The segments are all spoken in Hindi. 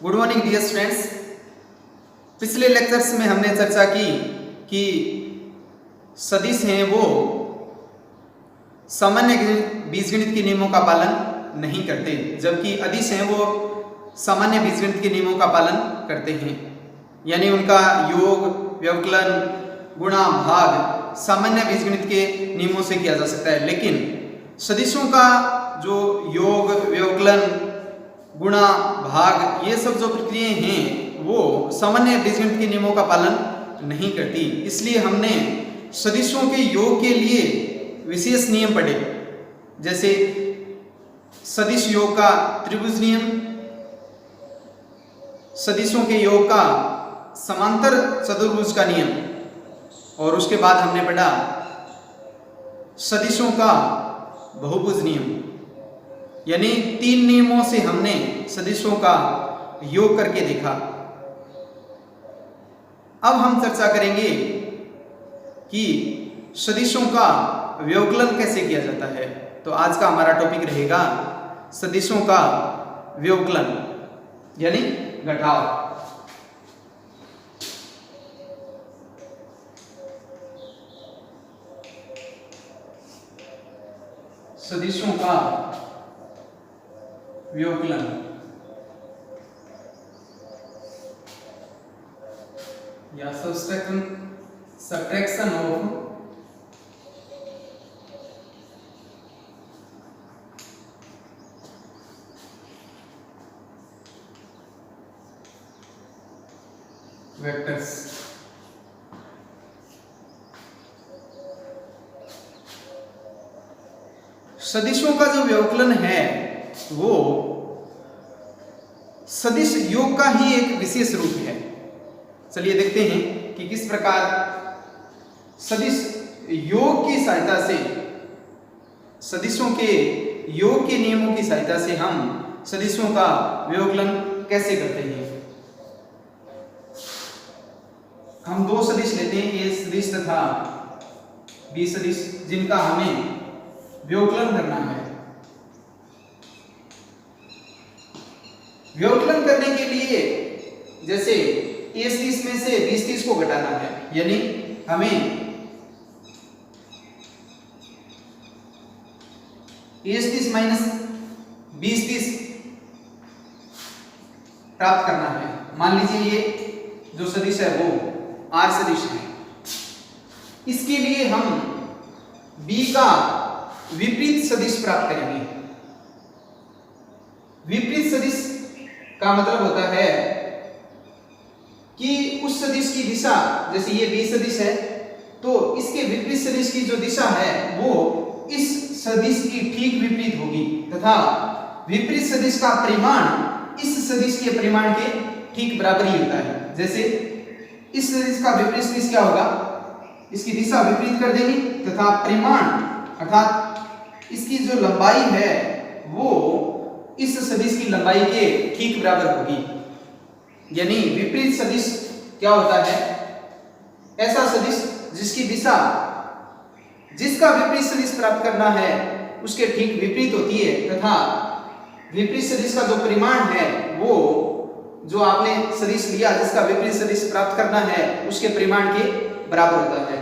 Good morning dear students. पिछले लेक्चर्स में हमने चर्चा की कि सदिश हैं वो सामान्य बीजगणित के नियमों का पालन नहीं करते, जबकि अदिश हैं वो सामान्य बीजगणित के नियमों का पालन करते हैं। यानी उनका योग, व्यवकलन, गुणा, भाग सामान्य बीजगणित के नियमों से किया जा सकता है, लेकिन सदिशों का जो योग, व्यवकलन, गुणा, भाग ये सब जो प्रक्रियाएं हैं वो सामान्य बीजगणित के नियमों का पालन नहीं करती। इसलिए हमने सदिशों के योग के लिए विशेष नियम पढ़े, जैसे सदिश योग का त्रिभुज नियम, सदिशों के योग का समांतर चतुर्भुज का नियम, और उसके बाद हमने पढ़ा सदिशों का बहुभुज नियम। यानी 3 नियमों से हमने सदिशों का योग करके देखा। अब हम चर्चा करेंगे कि सदिशों का व्यवकलन कैसे किया जाता है। तो आज का हमारा टॉपिक रहेगा सदिशों का व्यवकलन यानी घटाव। सदिशों का व्यवकलन या सब्ट्रैक्शन ऑफ वेक्टर्स। सदिशों का जो व्यवकलन है वो सदिश योग का ही एक विशेष रूप है। चलिए देखते हैं कि किस प्रकार सदिश योग की सहायता से, सदिशों के योग के नियमों की सहायता से हम सदिशों का व्यवकलन कैसे करते हैं। हम 2 सदिश लेते हैं, ए सदिश तथा बी सदिश, जिनका हमें व्यवकलन करना है। व्यवकलन करने के लिए जैसे ए सदिश में से बी सदिश को घटाना है, यानी हमें ए सदिश माइनस बी सदिश प्राप्त करना है। मान लीजिए ये जो सदिश है वो आर सदिश है। इसके लिए हम बी का विपरीत सदिश प्राप्त करेंगे। विपरीत सदिश का मतलब होता है कि उस सदिश की दिशा, जैसे ये बी सदिश है तो इसके विपरीत सदिश की जो दिशा है वो इस सदिश की ठीक विपरीत होगी, तथा विपरीत सदिश का परिमाण इस सदिश के परिमाण के ठीक बराबर ही होता है। जैसे इस सदिश का विपरीत सदिश क्या होगा, इसकी दिशा विपरीत कर देंगे तथा परिमाण अर्थात इसकी जो लंबाई है वो इस सदिश की लंबाई के ठीक बराबर होगी। यानी विपरीत सदिश क्या होता है, ऐसा सदिश जिसकी दिशा, जिसका विपरीत सदिश प्राप्त करना है उसके ठीक विपरीत होती है, तथा विपरीत सदिश का जो परिमाण है वो जो आपने सदिश लिया जिसका विपरीत सदिश प्राप्त करना है उसके परिमाण के बराबर होता है।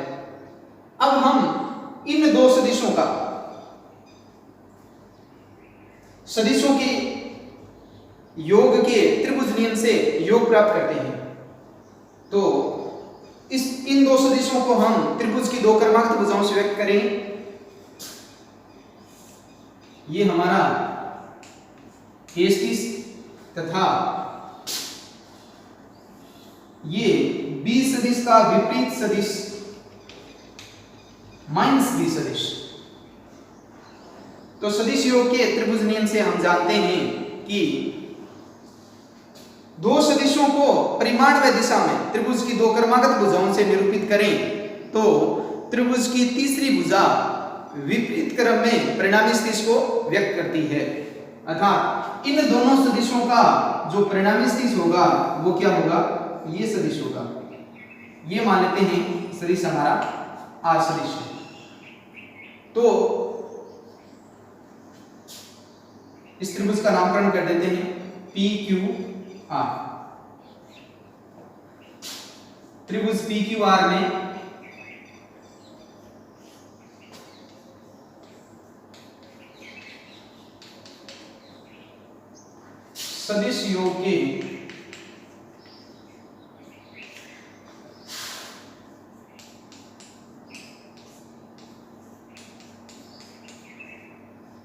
अब हम इन 2 सदिशों का, सदिशों के योग के त्रिभुज नियम से योग प्राप्त करते हैं। तो इन 2 सदिशों को हम त्रिभुज की 2 क्रमांक भुजाओं से व्यक्त करेंगे। ये हमारा ए सदिश तथा ये बी सदिश का विपरीत सदिश माइनस बी सदिश। तो सदिश योग के त्रिभुज नियम से हम जानते हैं कि 2 सदिशों को परिमाण व दिशा में त्रिभुज की 2 क्रमागत भुजाओं से निरूपित करें तो त्रिभुज की तीसरी भुजा विपरीत क्रम में परिणामी सदिश को व्यक्त करती है। अर्थात इन दोनों सदिशों का जो परिणामी सदिश होगा वो क्या होगा, ये सदिश होगा। ये मान लेते हैं सदिश हमारा आर सदिश है। तो इस त्रिभुज का नामकरण कर देते हैं पी क्यू आर। त्रिभुज पी क्यू आर में सदिश योग के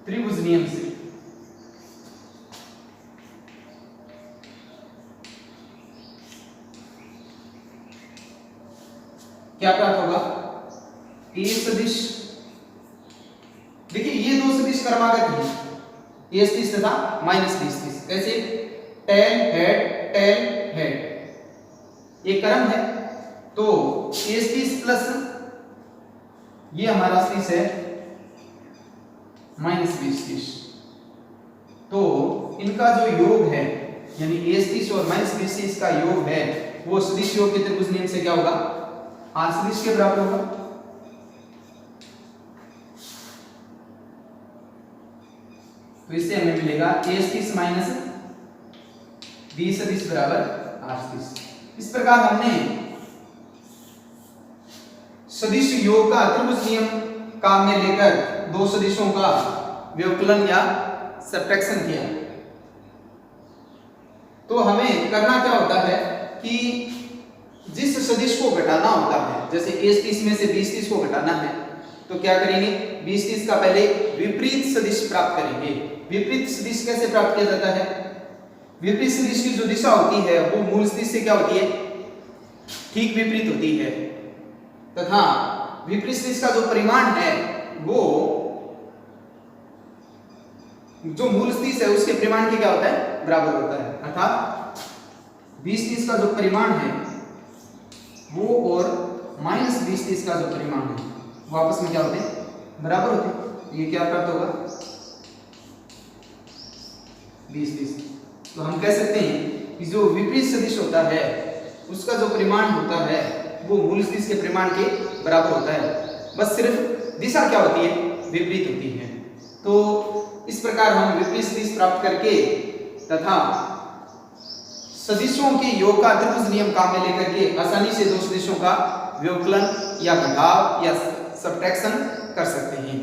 त्रिभुज नियम से क्या प्राप्त होगा? ए सदिश, देखिए ये दो सदिश क्रमागत हैं, ए सदिश तथा माइनस बी सदिश। कैसे? टेल हेड ये क्रम है, तो ए सदिश प्लस ये हमारा सदिश है माइनस बी सदिश, तो इनका जो योग है यानी ए सदिश और माइनस बी सदिश का योग है वो सदिश योग के त्रिभुज नियम से क्या होगा? आर सदिश के बराबर होगा। तो इससे हमें मिलेगा ए सदिश माइनस बी सदिश बराबर आर सदिश। इस प्रकार हमने सदिश योग का त्रिभुज नियम काम में लेकर दो सदिशों का व्यवकलन या सब्ट्रैक्शन किया। तो हमें करना क्या होता है कि जिस सदिश को घटाना होता है, जैसे ए सदिश में से बी सदिश को घटाना है, तो क्या करेंगे? बी सदिश का पहले विपरीत सदिश प्राप्त करेंगे। विपरीत सदिश कैसे प्राप्त किया जाता है? विपरीत सदिश की जो दिशा होती है वो मूल सदिश से क्या होती है? ठीक विपरीत होती है, तथा विपरीत सदिश का जो परिमाण है वो जो मूल सदिश है उसके परिमाण के क्या होता है? बराबर होता है। अर्थात बी सदिश का जो परिमाण है वो और माइनस बी सदिश का जो परिमाण है वो आपस में क्या होते हैं? बराबर होते हैं। ये क्या प्राप्त होगा? बी सदिश। तो हम कह सकते हैं कि जो विपरीत सदिश होता है उसका जो परिमाण होता है वो मूल सदिश के परिमाण के बराबर होता है, बस सिर्फ दिशा क्या होती है? विपरीत होती है। तो इस प्रकार हम विपरीत सदिश प्राप्त करके तथा सदिशों के योग का त्रिभुज नियम काम में लेकर के आसानी से दो सदिशों का व्यवकलन या घटाव या सब्ट्रैक्शन कर सकते हैं।